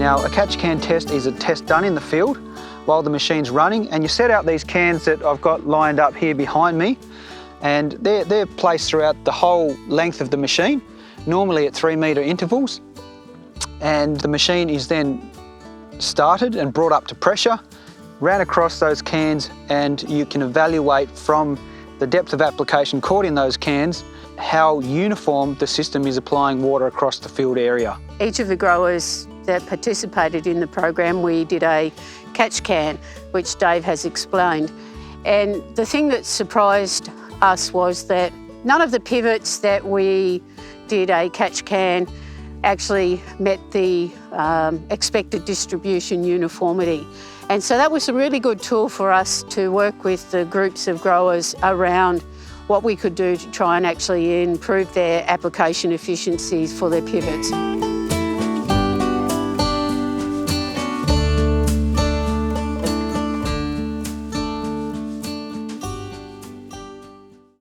Now, a catch can test is a test done in the field while the machine's running, and you set out these cans that I've got lined up here behind me, and they're placed throughout the whole length of the machine, normally at 3-metre intervals. And the machine is then started and brought up to pressure, ran across those cans, and you can evaluate from the depth of application caught in those cans how uniform the system is applying water across the field area. Each of the growers that participated in the program, we did a catch can, which Dave has explained. And the thing that surprised us was that none of the pivots that we did a catch can actually met the expected distribution uniformity. And so that was a really good tool for us to work with the groups of growers around what we could do to try and actually improve their application efficiencies for their pivots.